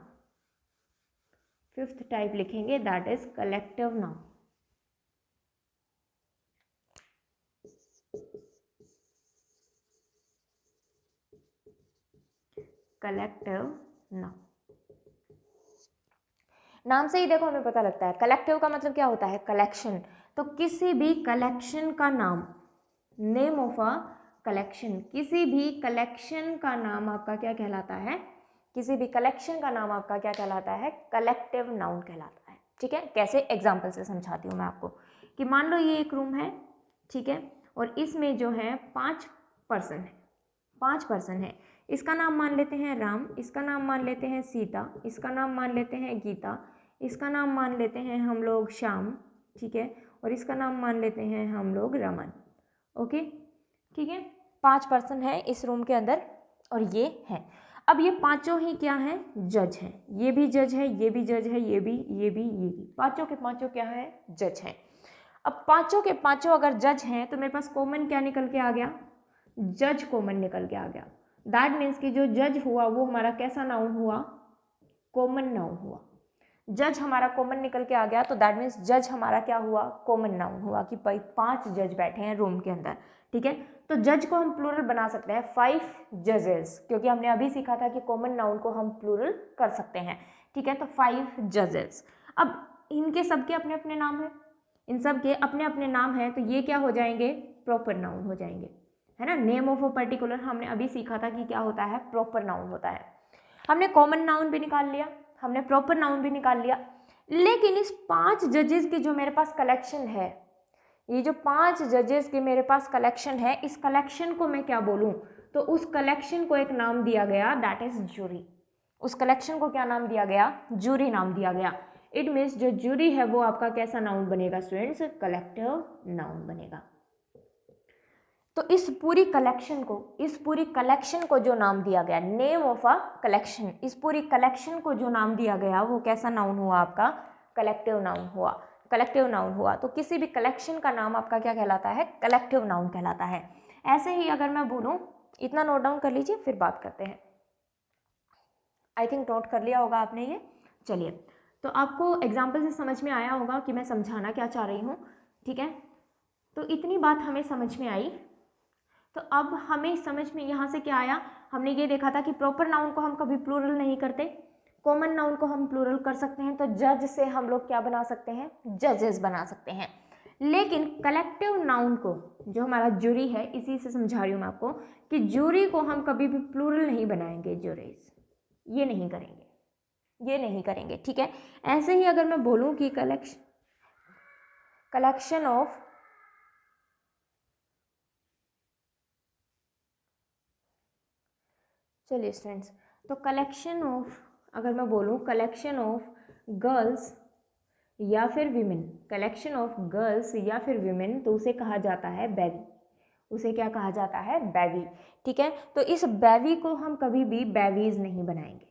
Speaker 1: 5th टाइप लिखेंगे that is collective noun. Collective noun, नाम से ही देखो हमें पता लगता है कलेक्टिव का मतलब क्या होता है, कलेक्शन। तो किसी भी कलेक्शन का नाम, नेम ऑफ अ कलेक्शन, किसी भी कलेक्शन का नाम आपका क्या कहलाता है, किसी भी कलेक्शन का नाम आपका क्या कहलाता है, कलेक्टिव नाउन कहलाता है, ठीक है। कैसे, एग्जाम्पल से समझाती हूँ मैं आपको कि मान लो ये एक रूम है, ठीक है, और इसमें जो है 5 पर्सन है, 5 पर्सन है। इसका नाम मान लेते हैं राम, इसका नाम मान लेते हैं सीता, इसका नाम मान लेते हैं गीता, इसका नाम मान लेते हैं हम लोग श्याम, ठीक है, और इसका नाम मान लेते हैं हम लोग रमन, ओके, ठीक है। 5 पर्सन है इस रूम के अंदर और ये है। अब ये पांचों ही क्या हैं, जज हैं। ये भी जज है, ये भी जज है, ये भी, ये भी, ये भी, पांचों के पांचों क्या है, जज हैं। अब पांचों के पांचों अगर जज हैं तो मेरे पास कॉमन क्या निकल के आ गया, जज कॉमन निकल के आ गया। दैट मीन्स कि जो जज हुआ वो हमारा कैसा नाउन हुआ, कॉमन नाउन हुआ। जज हमारा कॉमन निकल के आ गया तो दैट मीन्स जज हमारा क्या हुआ, कॉमन नाउन हुआ कि 5 जज बैठे हैं रूम के अंदर, ठीक है। तो जज को हम प्लूरल बना सकते हैं 5 जजेस, क्योंकि हमने अभी सीखा था कि कॉमन नाउन को हम प्लूरल कर सकते हैं, ठीक है। तो 5 जजेस। अब इनके सबके अपने अपने नाम हैं, इन सब के अपने अपने नाम हैं, तो ये क्या हो जाएंगे, प्रॉपर नाउन हो जाएंगे, है ना। नेम ऑफ अ पर्टिकुलर हमने अभी सीखा था कि क्या होता है, प्रॉपर नाउन होता है। हमने कॉमन नाउन भी निकाल लिया, हमने प्रॉपर नाउन भी निकाल लिया, लेकिन इस 5 जजेस की जो मेरे पास कलेक्शन है, ये जो 5 जजेस के मेरे पास कलेक्शन है, इस कलेक्शन को मैं क्या बोलूं, तो उस कलेक्शन को एक नाम दिया गया दैट इज जूरी। उस कलेक्शन को क्या नाम दिया गया, जूरी नाम दिया गया। इट मीन्स जो जूरी है वो आपका कैसा नाउन बनेगा स्टूडेंट्स, कलेक्टिव नाउन बनेगा। तो इस पूरी कलेक्शन को जो नाम दिया गया, नेम ऑफ अ कलेक्शन, इस पूरी कलेक्शन को जो नाम दिया गया वो कैसा नाउन हुआ आपका, कलेक्टिव नाउन हुआ, कलेक्टिव नाउन हुआ। तो किसी भी कलेक्शन का नाम आपका क्या कहलाता है, कलेक्टिव नाउन कहलाता है। ऐसे ही अगर मैं बोलूँ, इतना नोट डाउन कर लीजिए फिर बात करते हैं। आई थिंक नोट कर लिया होगा आपने ये। चलिए, तो आपको एग्जाम्पल से समझ में आया होगा कि मैं समझाना क्या चाह रही हूँ, ठीक है। तो इतनी बात हमें समझ में आई। तो अब हमें समझ में यहाँ से क्या आया, हमने ये देखा था कि प्रॉपर नाउन को हम कभी प्लूरल नहीं करते, कॉमन नाउन को हम प्लूरल कर सकते हैं, तो जज से हम लोग क्या बना सकते हैं, जजेस बना सकते हैं। लेकिन कलेक्टिव नाउन को, जो हमारा जूरी है, इसी से समझा रही हूँ मैं आपको कि जूरी को हम कभी भी प्लूरल नहीं बनाएंगे, जूरीज, ये नहीं करेंगे, ये नहीं करेंगे, ठीक है। ऐसे ही अगर मैं बोलूँ कि कलेक्शन ऑफ चलिए स्टूडेंट्स, तो कलेक्शन ऑफ, अगर मैं बोलूँ कलेक्शन ऑफ गर्ल्स या फिर विमेन, कलेक्शन ऑफ गर्ल्स या फिर विमेन, तो उसे कहा जाता है बेवी, उसे क्या कहा जाता है, बेवी, ठीक है। तो इस बेवी को हम कभी भी बेवीज नहीं बनाएंगे,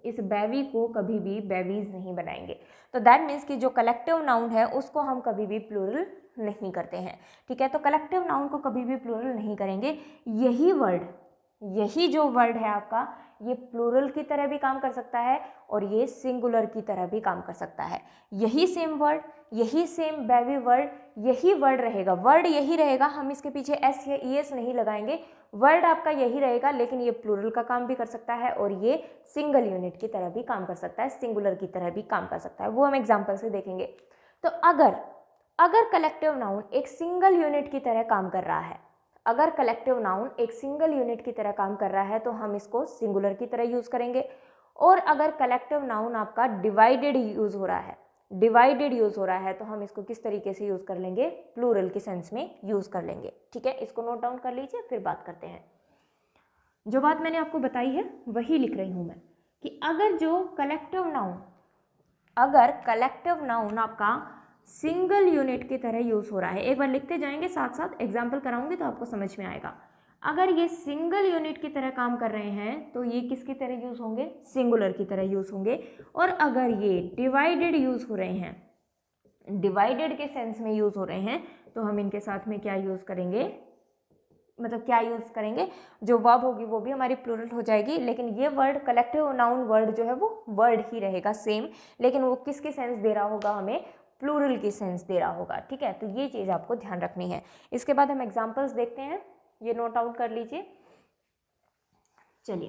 Speaker 1: इस बेवी को कभी भी बेवीज नहीं बनाएंगे। तो दैट मीन्स कि जो कलेक्टिव नाउन है उसको हम कभी भी प्लूरल नहीं करते हैं, ठीक है। तो कलेक्टिव नाउन को कभी भी प्लूरल नहीं करेंगे। यही वर्ड, यही जो वर्ड है आपका, ये प्लूरल की तरह भी काम कर सकता है और ये सिंगुलर की तरह भी काम कर सकता है। यही सेम वर्ड, यही सेम बेवी वर्ड, यही वर्ड रहेगा, वर्ड यही रहेगा, हम इसके पीछे एस या ई एस नहीं लगाएंगे, वर्ड आपका यही रहेगा, लेकिन ये प्लूरल का काम भी कर सकता है और ये सिंगल यूनिट की तरह भी काम कर सकता है, सिंगुलर की तरह भी काम कर सकता है, वो हम एग्जाम्पल से देखेंगे। तो अगर कलेक्टिव नाउन एक सिंगल यूनिट की तरह काम कर रहा है, अगर कलेक्टिव नाउन एक सिंगल यूनिट की तरह काम कर रहा है तो हम इसको सिंगुलर की तरह यूज करेंगे। और अगर कलेक्टिव नाउन आपका डिवाइडेड यूज हो रहा है, डिवाइडेड यूज हो रहा है, तो हम इसको किस तरीके से यूज कर लेंगे, प्लूरल के सेंस में यूज कर लेंगे, ठीक है। इसको नोट डाउन कर लीजिए, फिर बात करते हैं। जो बात मैंने आपको बताई है वही लिख रही हूं मैं, कि अगर कलेक्टिव नाउन आपका सिंगल यूनिट की तरह यूज हो रहा है, एक बार लिखते जाएंगे, साथ साथ एग्जाम्पल कराऊंगी तो आपको समझ में आएगा। अगर ये सिंगल यूनिट की तरह काम कर रहे हैं तो ये किसकी तरह यूज होंगे, सिंगुलर की तरह यूज होंगे। और अगर ये डिवाइडेड यूज हो रहे हैं, डिवाइडेड के सेंस में यूज हो रहे हैं, तो हम इनके साथ में क्या यूज करेंगे, मतलब क्या यूज करेंगे, जो वर्ब होगी वो भी हमारी प्लूरल हो जाएगी, लेकिन ये वर्ड कलेक्टिव नाउन वर्ड जो है वो वर्ड ही रहेगा सेम, लेकिन वो किसके सेंस दे रहा होगा, हमें प्लूरल की सेंस दे रहा होगा, ठीक है। तो ये चीज़ आपको ध्यान रखनी है। इसके बाद हम एग्जाम्पल्स देखते हैं, ये नोट आउट कर लीजिए। चलिए,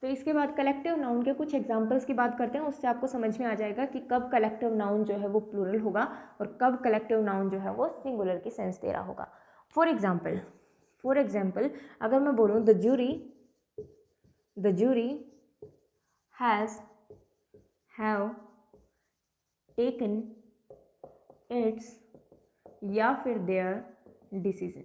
Speaker 1: तो इसके बाद कलेक्टिव नाउन के कुछ एग्जाम्पल्स की बात करते हैं, उससे आपको समझ में आ जाएगा कि कब कलेक्टिव नाउन जो है वो प्लूरल होगा और कब कलेक्टिव नाउन जो है वो सिंगुलर की सेंस दे रहा होगा। फॉर एग्जाम्पल अगर मैं बोलूँ the jury have taken its या फिर देयर डिसीजन,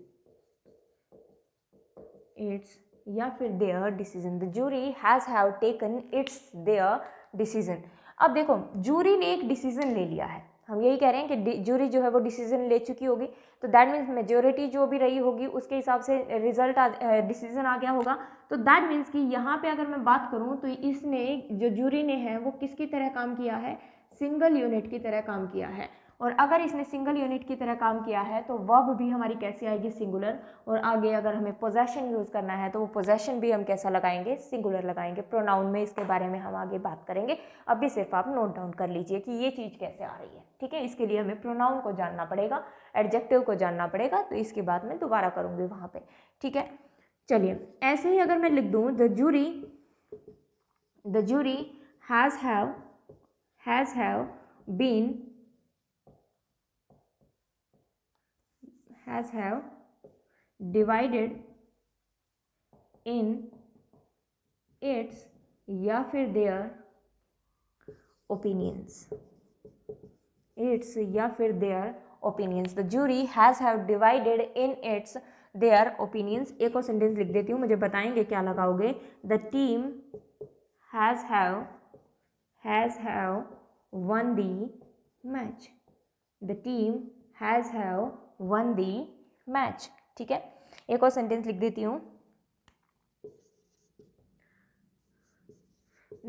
Speaker 1: इट्स या फिर their decision, the jury have taken its their decision. अब देखो, जूरी ने एक डिसीजन ले लिया है, हम यही कह रहे हैं कि जूरी जो है वो डिसीजन ले चुकी होगी, तो दैट मीन्स मेजोरिटी जो भी रही होगी उसके हिसाब से रिजल्ट डिसीजन आ गया होगा। तो दैट मीन्स कि यहाँ पे अगर मैं बात करूँ तो इसने, जो जूरी ने है वो किसकी तरह काम किया है, सिंगल यूनिट की तरह काम किया है। और अगर इसने सिंगल यूनिट की तरह काम किया है तो वर्ब भी हमारी कैसी आएगी, सिंगुलर। और आगे अगर हमें पोजेशन यूज़ करना है तो वो पोजेशन भी हम कैसा लगाएंगे, सिंगुलर लगाएंगे। प्रोनाउन में इसके बारे में हम आगे बात करेंगे, अभी सिर्फ आप नोट डाउन कर लीजिए कि ये चीज़ कैसे आ रही है, ठीक है। इसके लिए हमें प्रोनाउन को जानना पड़ेगा, एडजेक्टिव को जानना पड़ेगा, तो इसके बाद मैं दोबारा करूँगी वहाँ पर, ठीक है। चलिए, ऐसे ही अगर मैं लिख दूँ the jury has have divided in its या फिर their opinions, its या फिर their opinions, the jury has have divided in its their opinions। एक और सेंटेंस लिख देती हूँ, मुझे बताएंगे क्या लगाओगे, the team has have won the match, the team has have won the match, ठीक है। एक और सेंटेंस लिख देती हूँ,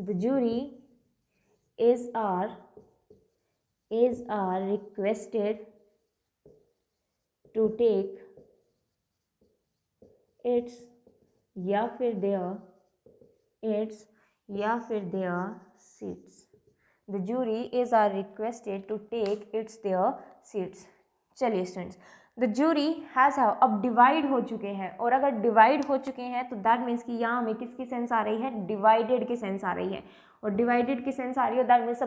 Speaker 1: the jury are requested to take its या फिर their seats, the jury are requested to take its their seats। चलिए students, the jury has have, अब डिवाइड हो चुके हैं, और अगर डिवाइड हो चुके हैं तो दैट मीन्स कि यहाँ हमें किसकी सेंस आ रही है, डिवाइडेड की सेंस आ रही है, और डिवाइडेड की सेंस आ रही है दैट मीन्स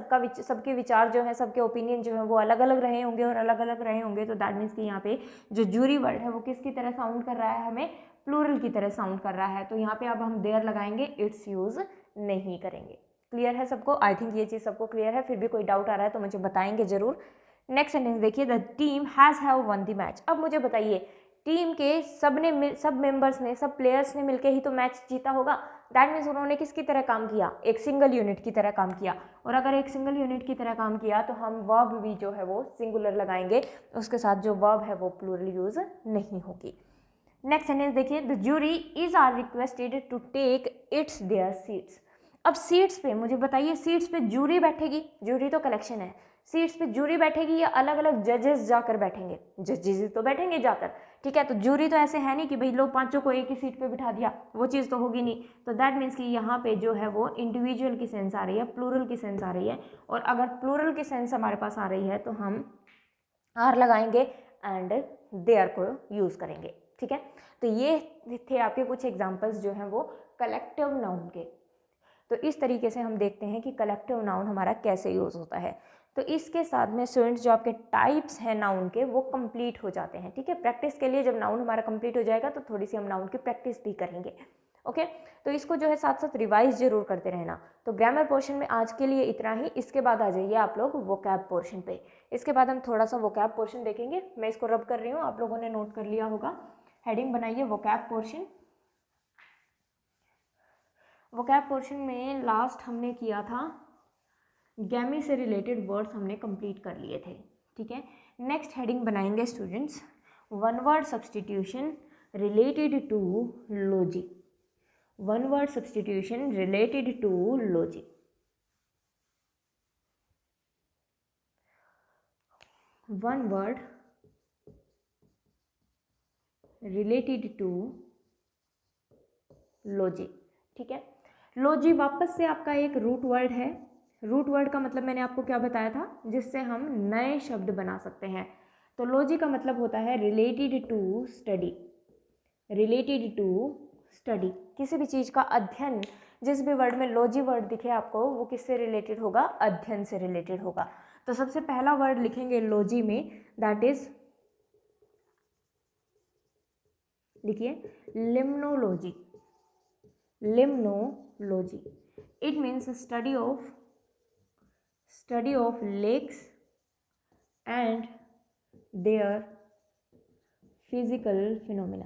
Speaker 1: सबके विचार जो है, सबके ओपिनियन जो है वो अलग अलग रहे होंगे और अलग अलग रहे होंगे, तो दैट मीन्स कि यहाँ पे जो ज्यूरी वर्ड है वो किसकी तरह साउंड कर रहा है, हमें प्लूरल की तरह साउंड कर रहा है, तो यहाँ पे अब हम देयर लगाएंगे, इट्स यूज़ नहीं करेंगे। क्लियर है सबको? आई थिंक ये चीज़ सबको क्लियर है, फिर भी कोई डाउट आ रहा है तो मुझे बताएंगे जरूर। नेक्स्ट सेंटेंस देखिए, the team has have one the match. अब मुझे बताइए, टीम के सब मेंबर्स ने, सब प्लेयर्स ने मिलकर ही तो मैच जीता होगा, दैट मीन्स उन्होंने किसकी तरह काम किया, एक सिंगल यूनिट की तरह काम किया, और अगर एक सिंगल यूनिट की तरह काम किया तो हम वर्ब भी जो है वो सिंगुलर लगाएंगे, उसके साथ जो वर्ब है वो प्लूरल यूज नहीं होगी। नेक्स्ट सेंटेंस देखिए, the jury is are requested to take its their seats. अब सीट्स पे मुझे बताइए, सीट्स पे ज्यूरी बैठेगी, ज्यूरी तो कलेक्शन है, सीट्स पे ज्यूरी बैठेगी या अलग अलग जजेस जाकर बैठेंगे, जजेस तो बैठेंगे जाकर, ठीक है, तो ज्यूरी तो ऐसे है नहीं कि भाई लोग पांचों को एक ही सीट पे बिठा दिया, वो चीज़ तो होगी नहीं, तो दैट मीन्स कि यहाँ पे जो है वो इंडिविजुअल की सेंस आ रही है, प्लूरल की सेंस आ रही है, और अगर प्लूरल की सेंस हमारे पास आ रही है तो हम आर लगाएंगे एंड देयर को यूज़ करेंगे, ठीक है। तो ये थे आपके कुछ एग्जाम्पल्स जो हैं वो कलेक्टिव नाउन के। तो इस तरीके से हम देखते हैं कि कलेक्टिव नाउन हमारा कैसे यूज़ होता है। तो इसके साथ में स्टूडेंट्स जो आपके टाइप्स हैं नाउन के वो कंप्लीट हो जाते हैं, ठीक है। प्रैक्टिस के लिए जब नाउन हमारा कंप्लीट हो जाएगा तो थोड़ी सी हम नाउन की प्रैक्टिस भी करेंगे, ओके। तो इसको जो है साथ साथ रिवाइज जरूर करते रहना। तो ग्रामर पोर्शन में आज के लिए इतना ही, इसके बाद आ जाइए आप लोग वोकैब पोर्शन पे। इसके बाद हम थोड़ा सा वोकैब पोर्शन देखेंगे, मैं इसको रब कर रही हूँ, आप लोगों ने नोट कर लिया होगा। हेडिंग बनाइए वोकैब पोर्शन। वोकैब पोर्शन में लास्ट हमने किया था गैमी से रिलेटेड वर्ड्स हमने कंप्लीट कर लिए थे, ठीक है। नेक्स्ट हेडिंग बनाएंगे students one word substitution related to logy. One word substitution related to logy. One word related to logy, ठीक है। लॉजी वापस से आपका एक रूट वर्ड है। रूट वर्ड का मतलब मैंने आपको क्या बताया था, जिससे हम नए शब्द बना सकते हैं। तो लॉजी का मतलब होता है related to study. Related to study, किसी भी चीज़ का अध्ययन, जिस भी वर्ड में लॉजी वर्ड दिखे आपको वो किससे रिलेटेड होगा, अध्ययन से रिलेटेड होगा। तो सबसे पहला वर्ड लिखेंगे लॉजी में, दैट इज, लिखिए limnology. Limnology, it means study of lakes and their physical phenomena,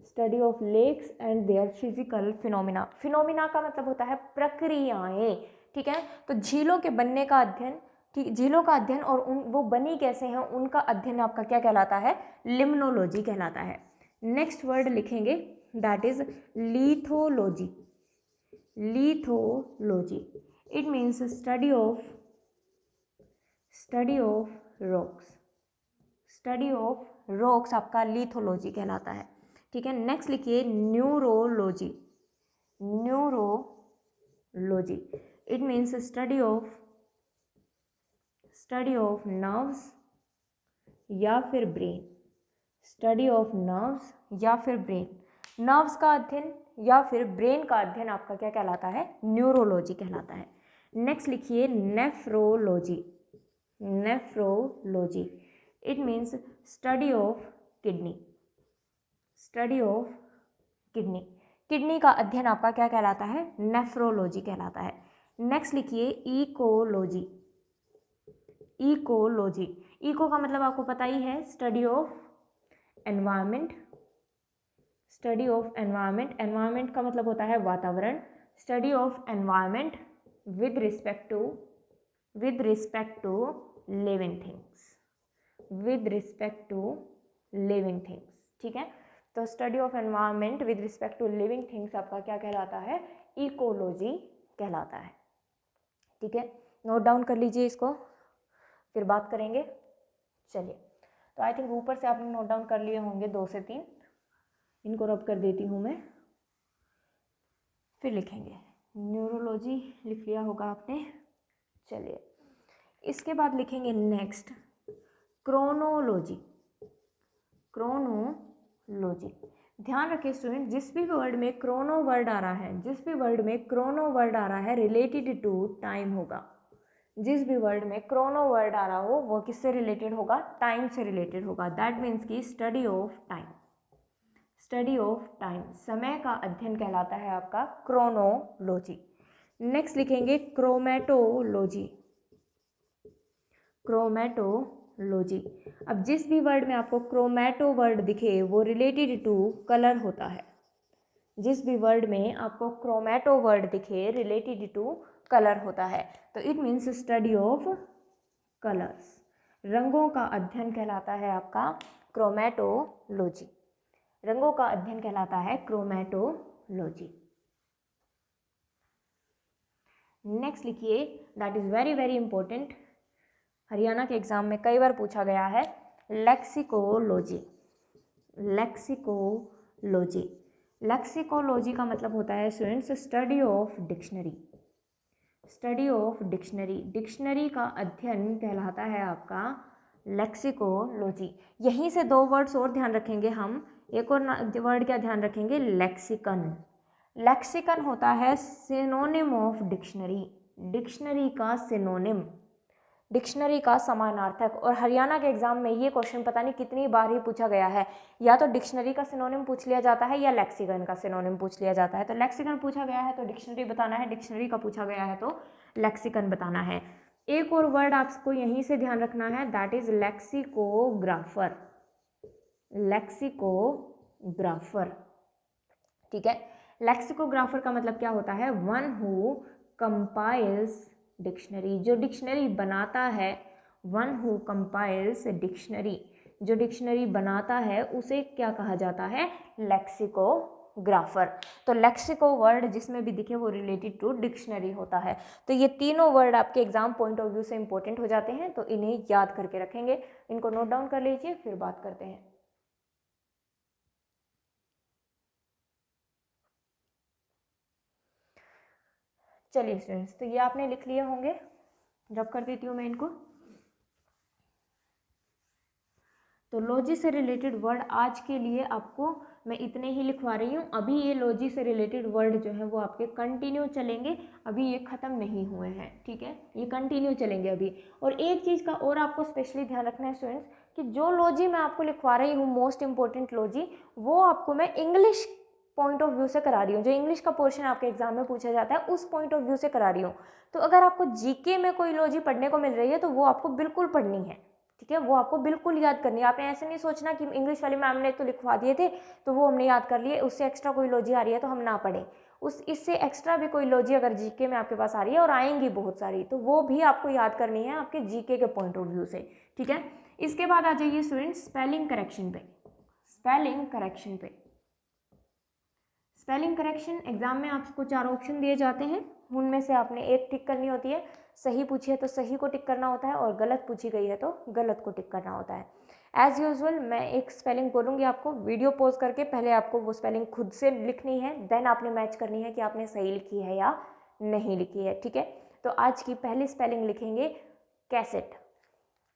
Speaker 1: study of lakes and their physical phenomena. Phenomena का मतलब होता है प्रक्रियाएं, ठीक है। तो झीलों के बनने का अध्ययन, ठीक, झीलों का अध्ययन और वो बनी कैसे हैं उनका अध्ययन आपका क्या कहलाता है, लिम्नोलॉजी कहलाता है। नेक्स्ट वर्ड लिखेंगे that is lithology. Lithology, it means study of rocks. Study of rocks आपका लिथोलॉजी कहलाता है, ठीक है। नेक्स्ट लिखिए neurology. Neurology, it means study of nerves या फिर ब्रेन। स्टडी ऑफ नर्व्स या फिर ब्रेन, नर्व्स का अध्ययन या फिर ब्रेन का अध्ययन आपका क्या कहलाता है, न्यूरोलॉजी कहलाता है। नेक्स्ट लिखिए nephrology. Nephrology, it means study of kidney. Study of kidney, kidney का अध्ययन आपका क्या कहलाता है, नेफ्रोलॉजी कहलाता है। नेक्स्ट लिखिए इकोलॉजी। इकोलॉजी, इको का मतलब आपको पता ही है, study of environment. Study of environment, environment का मतलब होता है वातावरण। Study of environment with respect to living things. With respect to living things, ठीक है। तो study of environment with respect to living things आपका क्या कहलाता है, इकोलॉजी कहलाता है, ठीक है। नोट डाउन कर लीजिए इसको, फिर बात करेंगे। चलिए, तो आई थिंक ऊपर से आपने नोट डाउन कर लिए होंगे 2 से 3, इनको रब कर देती हूँ मैं, फिर लिखेंगे। न्यूरोलॉजी लिख लिया होगा आपने। चलिए, इसके बाद लिखेंगे नेक्स्ट क्रोनोलॉजी। क्रोनोलॉजी, ध्यान रखिए स्टूडेंट, जिस भी वर्ड में क्रोनो वर्ड आ रहा है, जिस भी वर्ड में क्रोनो वर्ड आ रहा है रिलेटेड टू टाइम होगा। जिस भी वर्ड में क्रोनो वर्ड आ रहा हो वो किससे रिलेटेड होगा? टाइम से रिलेटेड होगा। दैट मीन्स की study of time. Study of time, समय का अध्ययन कहलाता है आपका क्रोनोलॉजी। नेक्स्ट लिखेंगे क्रोमेटोलॉजी। क्रोमेटोलॉजी, अब जिस भी वर्ड में आपको क्रोमेटो वर्ड दिखे वो रिलेटेड टू कलर होता है। जिस भी वर्ड में आपको क्रोमेटो वर्ड दिखे रिलेटेड टू कलर होता है, तो it means study of colours. रंगों का अध्ययन कहलाता है आपका क्रोमेटोलॉजी। रंगों का अध्ययन कहलाता है क्रोमेटोलॉजी। नेक्स्ट लिखिए, that is very very important, Haryana के एग्जाम में कई बार पूछा गया है, लेक्सिकोलॉजी। लेक्सिकोलॉजी, लेक्सिकोलॉजी का मतलब होता है students study of dictionary. Study of dictionary, dictionary का अध्ययन कहलाता है आपका लेक्सिकोलॉजी। यहीं से दो वर्ड्स और ध्यान रखेंगे हम, एक और वर्ड क्या ध्यान रखेंगे? लेक्सिकन। लेक्सिकन होता है सिनोनिम ऑफ डिक्शनरी, डिक्शनरी का सिनोनिम, डिक्शनरी का समानार्थक। और हरियाणा के एग्जाम में ये क्वेश्चन पता नहीं कितनी बार ही पूछा गया है, या तो डिक्शनरी का सिनोनिम पूछ लिया जाता है या लेक्सिकन का सिनोनिम पूछ लिया जाता है। तो लेक्सिकन पूछा गया है तो डिक्शनरी बताना है, डिक्शनरी का पूछा गया है तो लेक्सिकन बताना है। एक और वर्ड आपको यहीं से ध्यान रखना है, दैट इज लेक्सिकोग्राफर। लेक्सिकोग्राफर, ठीक है। लेक्सिकोग्राफर का मतलब क्या होता है? वन हु कंपाइल्स डिक्शनरी, जो डिक्शनरी बनाता है। वन हु कंपाइल्स डिक्शनरी, जो डिक्शनरी बनाता है उसे क्या कहा जाता है? लेक्सिकोग्राफर। तो लेक्सिको वर्ड जिसमें भी दिखे वो रिलेटेड टू डिक्शनरी होता है। तो ये तीनों वर्ड आपके एग्जाम पॉइंट ऑफ व्यू से इंपॉर्टेंट हो जाते हैं, तो इन्हें याद करके रखेंगे। इनको नोट डाउन कर लीजिए, फिर बात करते हैं। चलिए स्टूडेंट्स, तो ये आपने लिख लिए होंगे, रब कर देती हूँ मैं इनको। तो लॉजी से रिलेटेड वर्ड आज के लिए आपको मैं इतने ही लिखवा रही हूँ। अभी ये लॉजी से रिलेटेड वर्ड जो है वो आपके कंटिन्यू चलेंगे, अभी ये ख़त्म नहीं हुए हैं, ठीक है, ये कंटिन्यू चलेंगे अभी। और एक चीज़ का और आपको स्पेशली ध्यान रखना है स्टूडेंट्स, कि जो लॉजी मैं आपको लिखवा रही हूँ मोस्ट इंपॉर्टेंट लॉजी, वो आपको मैं इंग्लिश पॉइंट ऑफ व्यू से करा रही हूँ। जो इंग्लिश का पोर्शन आपके एग्जाम में पूछा जाता है उस पॉइंट ऑफ व्यू से करा रही हूँ। तो अगर आपको जीके में कोई लॉजी पढ़ने को मिल रही है तो वो आपको बिल्कुल पढ़नी है, ठीक है, वो आपको बिल्कुल याद करनी है। आपने ऐसे नहीं सोचना कि इंग्लिश वाली मैम ने तो लिखवा दिए थे तो वो हमने याद कर लिए, उससे एक्स्ट्रा कोई लॉजी आ रही है तो हम ना पढ़ें। इससे एक्स्ट्रा भी कोई लॉजी अगर जीके में आपके पास आ रही है, और आएंगी बहुत सारी, तो वो भी आपको याद करनी है आपके जीके के पॉइंट ऑफ व्यू से, ठीक है। इसके बाद आ जाइए स्टूडेंट स्पेलिंग करेक्शन पे। स्पेलिंग करेक्शन पे, स्पेलिंग करेक्शन एग्जाम में आपको 4 ऑप्शन दिए जाते हैं, उनमें से आपने एक टिक करनी होती है। सही पूछी है तो सही को टिक करना होता है, और गलत पूछी गई है तो गलत को टिक करना होता है। एज यूजुअल मैं एक स्पेलिंग बोलूँगी आपको, वीडियो पॉज करके पहले आपको वो स्पेलिंग खुद से लिखनी है, देन आपने मैच करनी है कि आपने सही लिखी है या नहीं लिखी है, ठीक है। तो आज की पहली स्पेलिंग लिखेंगे कैसेट।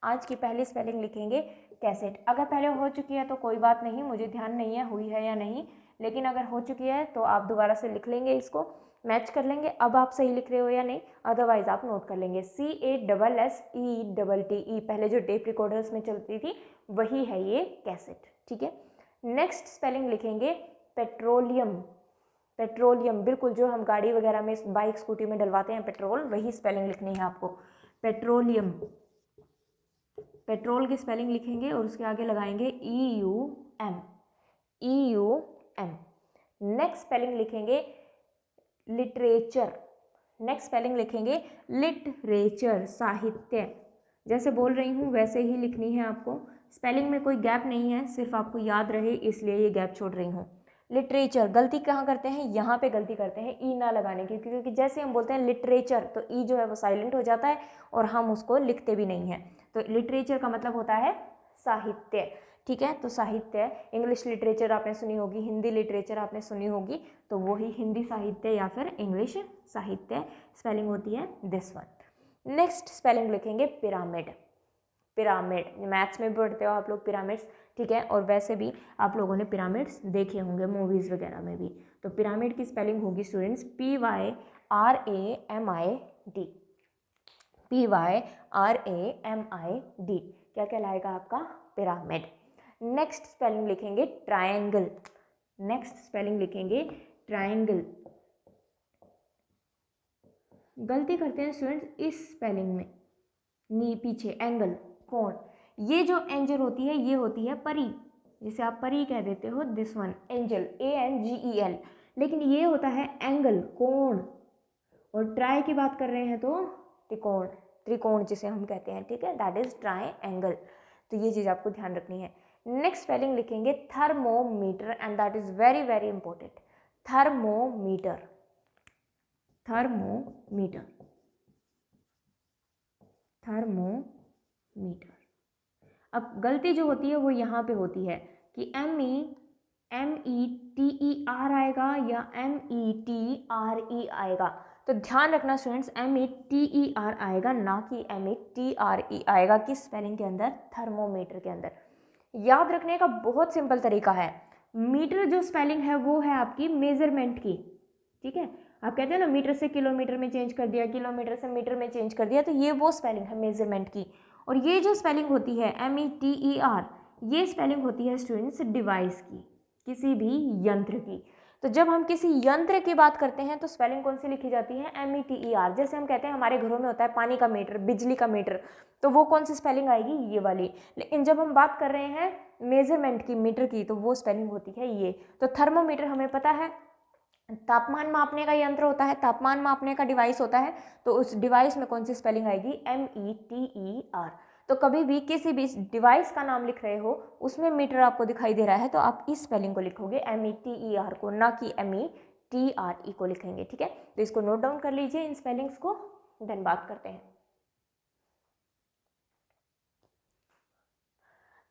Speaker 1: आज की पहली स्पेलिंग लिखेंगे कैसेट। अगर पहले हो चुकी है तो कोई बात नहीं, मुझे ध्यान नहीं है हुई है या नहीं, लेकिन अगर हो चुकी है तो आप दोबारा से लिख लेंगे, इसको मैच कर लेंगे अब आप सही लिख रहे हो या नहीं, अदरवाइज आप नोट कर लेंगे। CASSETTE, पहले जो टेप रिकॉर्डर्स में चलती थी वही है ये कैसेट, ठीक है। नेक्स्ट स्पेलिंग लिखेंगे पेट्रोलियम। पेट्रोलियम, बिल्कुल जो हम गाड़ी वगैरह में बाइक स्कूटी में डलवाते हैं पेट्रोल, वही स्पेलिंग लिखनी है आपको, पेट्रोलियम। पेट्रोल की स्पेलिंग लिखेंगे और उसके आगे लगाएंगे EUM, EUM। नेक्स्ट स्पेलिंग लिखेंगे लिटरेचर। नेक्स्ट स्पेलिंग लिखेंगे लिटरेचर, साहित्य। जैसे बोल रही हूँ वैसे ही लिखनी है आपको, स्पेलिंग में कोई गैप नहीं है, सिर्फ आपको याद रहे इसलिए ये गैप छोड़ रही हूँ। लिटरेचर, गलती कहाँ करते हैं? यहाँ पे गलती करते हैं ई ना लगाने की, क्योंकि जैसे हम बोलते हैं लिटरेचर तो ई जो है वो साइलेंट हो जाता है और हम उसको लिखते भी नहीं हैं। तो लिटरेचर का मतलब होता है साहित्य, ठीक है। तो साहित्य, इंग्लिश लिटरेचर आपने सुनी होगी, हिंदी लिटरेचर आपने सुनी होगी, तो वही हिंदी साहित्य या फिर इंग्लिश साहित्य स्पेलिंग होती है दिस वन। नेक्स्ट स्पेलिंग लिखेंगे पिरामिड। पिरामिड मैथ्स में भी पढ़ते हो आप लोग पिरामिड्स, ठीक है, और वैसे भी आप लोगों ने पिरामिड्स देखे होंगे मूवीज़ वगैरह में भी। तो पिरामिड की स्पेलिंग होगी स्टूडेंट्स PYRAMID। PYRAMID क्या कहलाएगा आपका? पिरामिड। नेक्स्ट स्पेलिंग लिखेंगे ट्रायंगल। नेक्स्ट स्पेलिंग लिखेंगे ट्रायंगल। गलती करते हैं स्टूडेंट्स इस स्पेलिंग में, नी पीछे एंगल कोण, ये जो एंजल होती है ये होती है परी, जिसे आप परी कह देते हो, दिस वन एंजल ANGEL, लेकिन ये होता है एंगल कोण। और ट्राई की बात कर रहे हैं तो त्रिकोण, त्रिकोण जिसे हम कहते हैं, ठीक है, दैट इज ट्रायंगल। तो ये चीज़ आपको ध्यान रखनी है। नेक्स्ट स्पेलिंग लिखेंगे thermometer and that is very very important. Thermometer, thermometer, thermometer. अब गलती जो होती है वो यहाँ पे होती है कि METER आएगा या METRE आएगा। तो ध्यान रखना स्टूडेंट्स, METER आएगा ना कि METRE आएगा किस स्पेलिंग के अंदर? थर्मोमीटर के अंदर। याद रखने का बहुत सिंपल तरीका है। मीटर जो स्पेलिंग है वो है आपकी मेजरमेंट की, ठीक है। आप कहते हैं ना मीटर से किलोमीटर में चेंज कर दिया, किलोमीटर से मीटर में चेंज कर दिया, तो ये वो स्पेलिंग है मेजरमेंट की। और ये जो स्पेलिंग होती है METER, ये स्पेलिंग होती है स्टूडेंट्स डिवाइस की, किसी भी यंत्र की। तो जब हम किसी यंत्र की बात करते हैं तो स्पेलिंग कौन सी लिखी जाती है? METER। जैसे हम कहते हैं हमारे घरों में होता है पानी का मीटर, बिजली का मीटर, तो वो कौन सी स्पेलिंग आएगी? ये वाली। लेकिन जब हम बात कर रहे हैं मेजरमेंट की, मीटर की, तो वो स्पेलिंग होती है ये। तो थर्मोमीटर हमें पता है तापमान मापने का यंत्र होता है, तापमान मापने का डिवाइस होता है, तो उस डिवाइस में कौन सी स्पेलिंग आएगी? METER। तो कभी भी किसी भी डिवाइस का नाम लिख रहे हो उसमें मीटर आपको दिखाई दे रहा है तो आप इस स्पेलिंग को लिखोगे METER को, ना कि METRE को लिखेंगे, ठीक है। तो इसको नोट डाउन कर लीजिए इन स्पेलिंग्स को, देन बात करते हैं।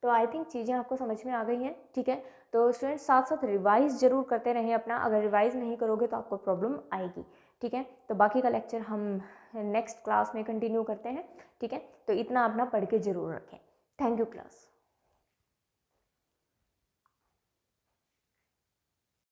Speaker 1: तो आई थिंक चीज़ें आपको समझ में आ गई हैं, ठीक है। तो स्टूडेंट्स साथ साथ रिवाइज जरूर करते रहें अपना, अगर रिवाइज नहीं करोगे तो आपको प्रॉब्लम आएगी, ठीक है। तो बाकी का लेक्चर हम नेक्स्ट क्लास में कंटिन्यू करते हैं, ठीक है। तो इतना अपना पढ़ के जरूर रखें। Thank you class.